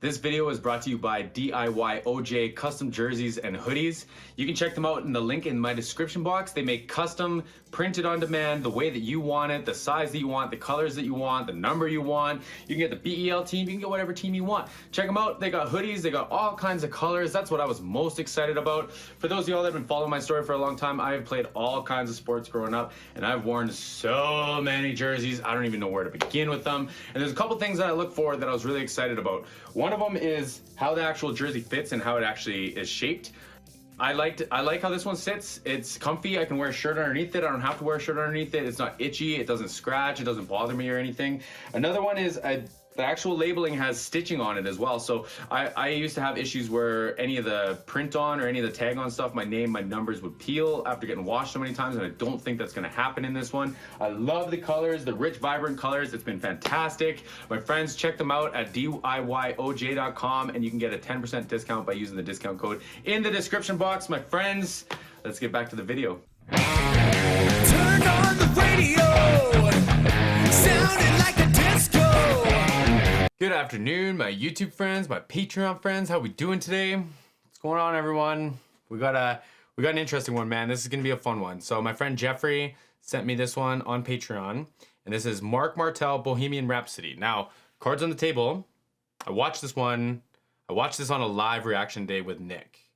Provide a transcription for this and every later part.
This video is brought to you by DIYOJ custom jerseys and hoodies. You can check them out in the link in my description box. They make custom, printed on demand, the way that you want it, the size that you want, the colors that you want, the number you want. You can get the BEL team, you can get whatever team you want. Check them out. They got hoodies, they got all kinds of colors. That's what I was most excited about. For those of y'all that have been following my story for a long time, I have played all kinds of sports growing up, and I've worn so many jerseys, I don't even know where to begin with them. And there's a couple things that I look for that I was really excited about. One of them is how the actual jersey fits and how it actually is shaped. I like how this one sits. It's comfy. I can wear a shirt underneath it. I don't have to wear a shirt underneath it. It's not itchy. It doesn't scratch. It doesn't bother me or anything. Another one is the actual labeling has stitching on it as well. So I used to have issues where any of the print on or any of the tag on stuff, my name, my numbers would peel after getting washed so many times, and I don't think that's gonna happen in this one. I love the colors, the rich, vibrant colors. It's been fantastic. My friends, check them out at DIYOJ.com, and you can get a 10% discount by using the discount code in the description box. My friends, let's get back to the video. Turn on the radio, sounding like a disco. Good afternoon, my YouTube friends, my Patreon friends. How we doing today? What's going on, everyone? We got an interesting one, man. This is gonna be a fun one. So my friend Jeffrey sent me this one on Patreon, and this is MARC MARTEL Bohemian Rhapsody. Now, cards on the table. I watched this one. I watched this on a live reaction day with Nick,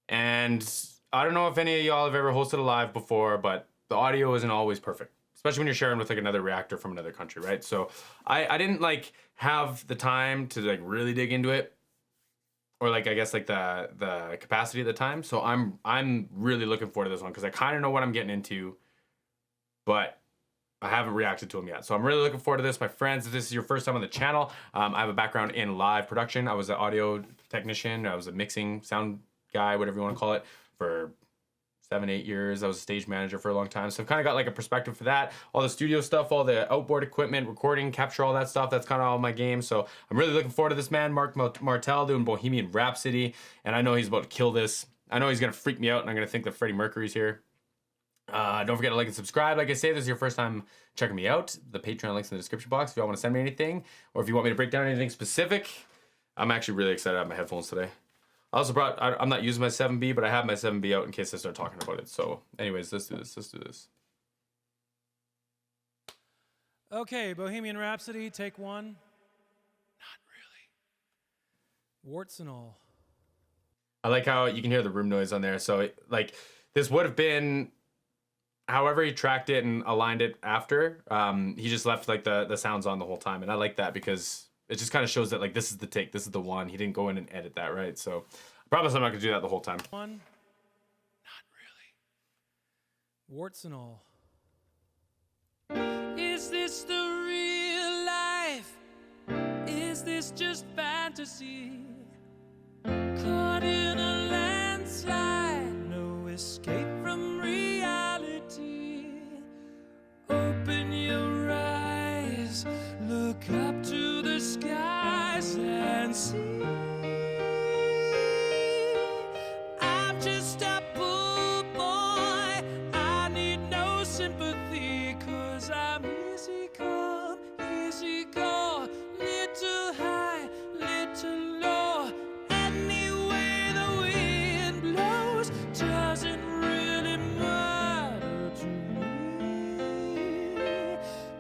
and I don't know if any of y'all have ever hosted a live before, but the audio isn't always perfect, especially when you're sharing with like another reactor from another country, right? So I didn't like have the time to like really dig into it, or like I guess like the capacity at the time. So I'm really looking forward to this one because I kind of know what I'm getting into, but I haven't reacted to them yet. So I'm really looking forward to this. My friends, if this is your first time on the channel, I have a background in live production. I was an audio technician. I was a mixing sound guy, whatever you want to call it, for 7-8 years. I was a stage manager for a long time, so I've kind of got like a perspective for that. All the studio stuff, all the outboard equipment, recording, capture, all that stuff, that's kind of all my game. So I'm really looking forward to this, man. MARC MARTEL doing Bohemian Rhapsody, and I know he's about to kill this. I know he's gonna freak me out, and I'm gonna think that Freddie Mercury's here. Don't forget to like and subscribe. Like I say, this is your first time checking me out. The Patreon link's in the description box if y'all want to send me anything, or if you want me to break down anything specific. I'm actually really excited to have my headphones today. I also brought, I'm not using my 7B, but I have my 7B out in case I start talking about it. So anyways, let's do this. Okay, Bohemian Rhapsody, take one. Not really. Warts and all. I like how you can hear the room noise on there. So like this would have been, however he tracked it and aligned it after, he just left like the sounds on the whole time. And I like that because it just kind of shows that like this is the take, this is the one. He didn't go in and edit that, right? So I promise I'm not gonna do that the whole time. One. Not really. Warts and all. Is this the real life? Is this just fantasy? Caught in a landslide, no escape from reality. Open your eyes, look up to the skies and see. I'm just a poor boy, I need no sympathy, 'cause I'm easy come, easy go, little high, little low. Any way the wind blows doesn't really matter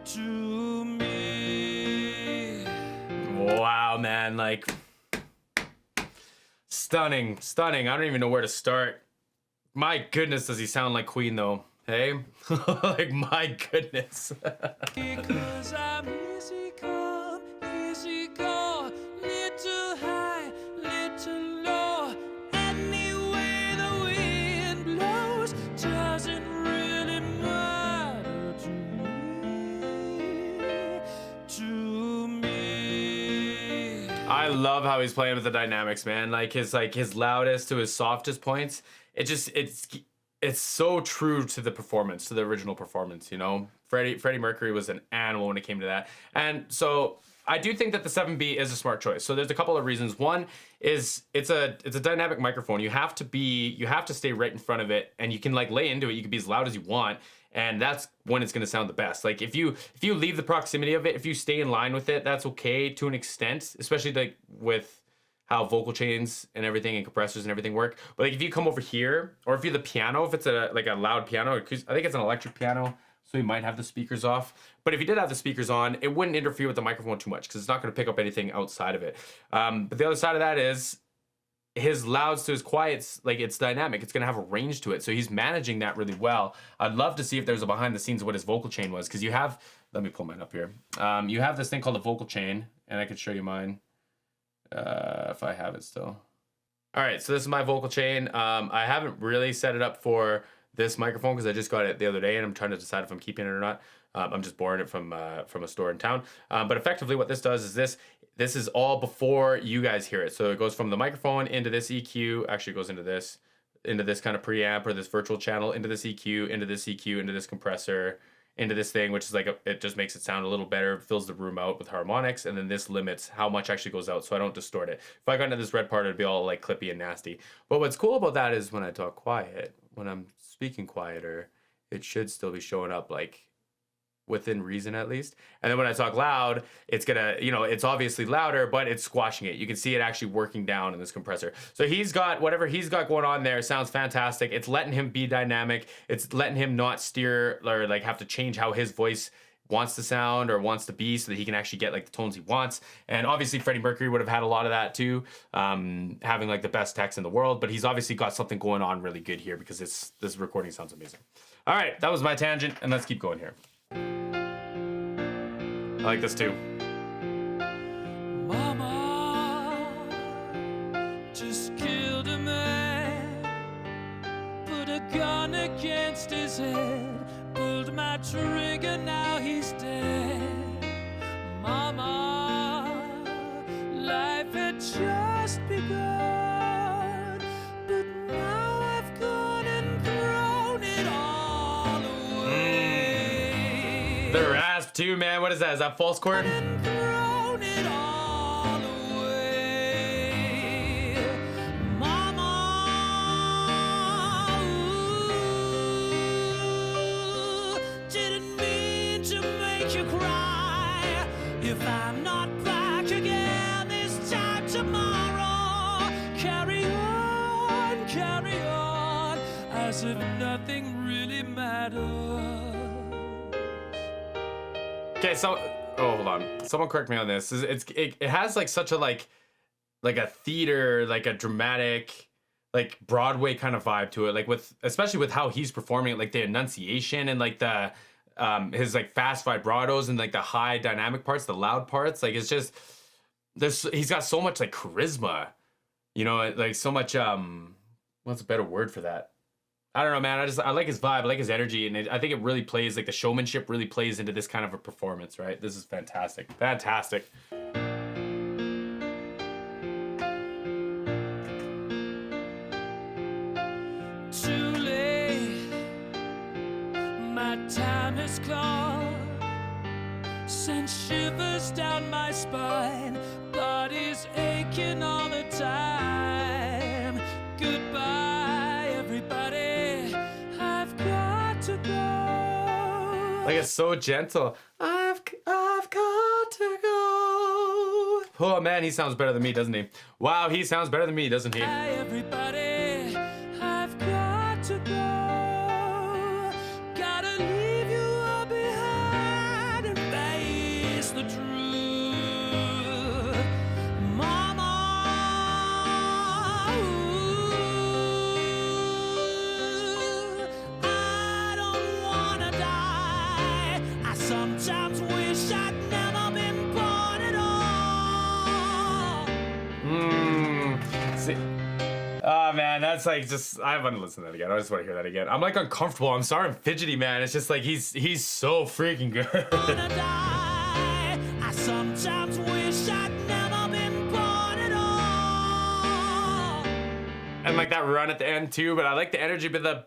to me. Wow, man, like stunning. I don't even know where to start. My goodness, does he sound like Queen though? Hey, like my goodness. Because I'm easy come, easy go, little high, little low. Any way the wind blows doesn't really matter to me. I love how he's playing with the dynamics, man. Like his loudest to his softest points. It's so true to the performance, to the original performance, you know? Freddie Mercury was an animal when it came to that. And so I do think that the 7B is a smart choice. So there's a couple of reasons. One is it's a dynamic microphone. You have to stay right in front of it, and you can like lay into it. You can be as loud as you want, and that's when it's going to sound the best. Like if you leave the proximity of it, if you stay in line with it, that's okay to an extent, especially like with how vocal chains and everything and compressors and everything work. But like if you come over here, or if you're the piano, if it's like a loud piano, I think it's an electric piano, so you might have the speakers off. But if you did have the speakers on, it wouldn't interfere with the microphone too much because it's not going to pick up anything outside of it. But the other side of that is his louds to his quiets, like it's dynamic. It's going to have a range to it. So he's managing that really well. I'd love to see if there's a behind the scenes of what his vocal chain was, because you have, let me pull mine up here. You have this thing called a vocal chain, and I could show you mine if I have it still. All right, so this is my vocal chain. I haven't really set it up for this microphone because I just got it the other day and I'm trying to decide if I'm keeping it or not. I'm just borrowing it from a store in town. But effectively what this does is this is all before you guys hear it. So it goes from the microphone into this EQ, actually goes into this kind of preamp or this virtual channel, into this EQ, into this EQ, into this compressor, into this thing, which is like, it just makes it sound a little better, fills the room out with harmonics, and then this limits how much actually goes out so I don't distort it. If I got into this red part, it'd be all like clippy and nasty. But what's cool about that is when I talk quiet, when I'm speaking quieter, it should still be showing up like within reason at least. And then when I talk loud, it's gonna, it's obviously louder, but it's squashing it. You can see it actually working down in this compressor. So he's got whatever he's got going on there, sounds fantastic. It's letting him be dynamic. It's letting him not steer or like have to change how his voice wants to sound or wants to be so that he can actually get like the tones he wants. And obviously Freddie Mercury would have had a lot of that too, having like the best techs in the world, but he's obviously got something going on really good here because this recording sounds amazing. All right, that was my tangent, and let's keep going here. I like this too. Mama just killed a man, put a gun against his head, pulled my trigger, now he's dead. Mama, life had just begun, but now I've gone and thrown it all away. The rasp too, man. What is that? Is that false chord? And thrown it all away. Mama, ooh, didn't mean to make you cry. If I'm not back again this time tomorrow, carry on, as if nothing really matters. Okay, so hold on. Someone correct me on this. It has like such a like a theater, like a dramatic, like Broadway kind of vibe to it. Like especially with how he's performing it, like the enunciation and like the his like fast vibratos and like the high dynamic parts, the loud parts. Like it's just he's got so much like charisma, like so much what's a better word for that? I don't know, man. I like his vibe, I like his energy, and I think it really plays, like the showmanship really plays into this kind of a performance, right? This is fantastic. Fantastic. Too late, my time has come, sent shivers down my spine, body's aching all the time. Goodbye, everybody, I've got to go. Like it's so gentle. I've got to go. Oh man, he sounds better than me, doesn't he? Wow, he sounds better than me, doesn't he? Goodbye, everybody, I've got to go. Gotta leave you all behind and face the truth. Mama, ooh, I don't wanna die. I sometimes wish I'd never been born at all. See. Oh man, that's like I want to listen to that again. I just want to hear that again. I'm like uncomfortable. I'm sorry, I'm fidgety, man. It's just like he's so freaking good. Wanna die. I sometimes wish I'd never been born at all. And like that run at the end too, but I like the energy, but the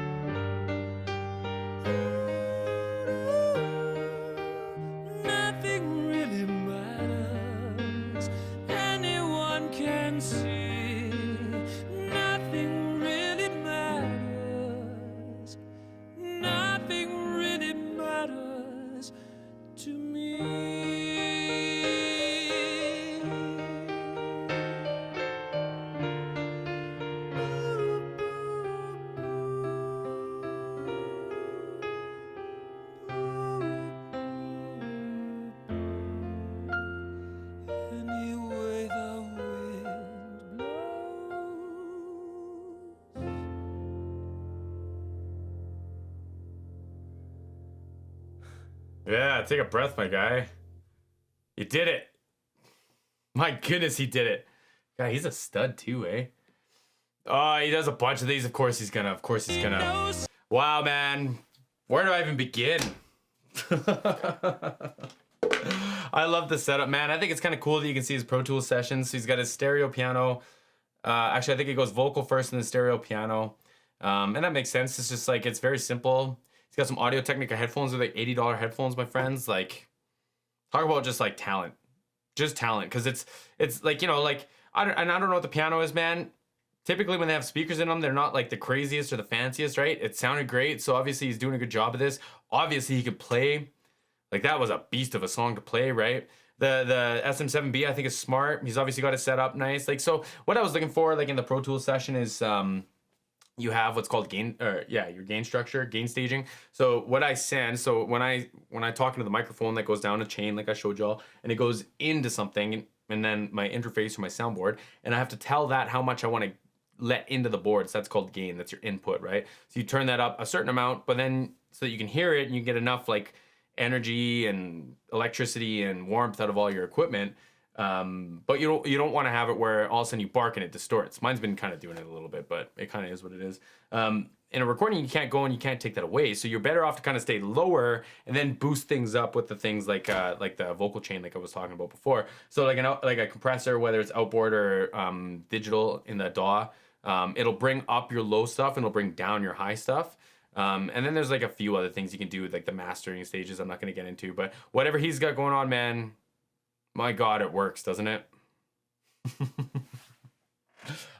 Yeah, take a breath, my guy. You did it. My goodness, he did it. God, he's a stud too, eh? Oh, he does a bunch of these. Of course he's gonna. Wow, man. Where do I even begin? I love the setup, man. I think it's kind of cool that you can see his Pro Tools sessions. So he's got his stereo piano. Actually, I think it goes vocal first and then stereo piano. And that makes sense. It's just like, it's very simple. He's got some Audio-Technica headphones. They're like $80 headphones, my friends. Like, talk about just like talent. Just talent. Because it's like, you know, like, I don't know what the piano is, man. Typically when they have speakers in them, they're not like the craziest or the fanciest, right? It sounded great. So obviously he's doing a good job of this. Obviously he could play. Like, that was a beast of a song to play, right? The SM7B, I think, is smart. He's obviously got it set up nice. Like, so what I was looking for, like in the Pro Tools session, is you have what's called your gain structure, gain staging. So what I send, so when I talk into the microphone, that goes down a chain, like I showed y'all, and it goes into something, and then my interface or my soundboard, and I have to tell that how much I want to let into the board. So that's called gain. That's your input, right? So you turn that up a certain amount, but then so that you can hear it and you get enough like energy and electricity and warmth out of all your equipment. But you don't want to have it where all of a sudden you bark and it distorts. Mine's been kind of doing it a little bit, but it kind of is what it is. In a recording, you can't go and you can't take that away. So you're better off to kind of stay lower and then boost things up with the things like the vocal chain, like I was talking about before. So like a compressor, whether it's outboard or digital in the DAW, it'll bring up your low stuff and it'll bring down your high stuff. And then there's like a few other things you can do with like the mastering stages I'm not going to get into, but whatever he's got going on, man, my God, it works, doesn't it?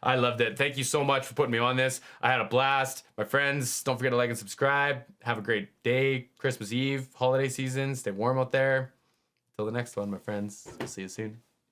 I loved it. Thank you so much for putting me on this. I had a blast. My friends, don't forget to like and subscribe. Have a great day, Christmas Eve, holiday season. Stay warm out there. Till the next one, my friends. I'll see you soon.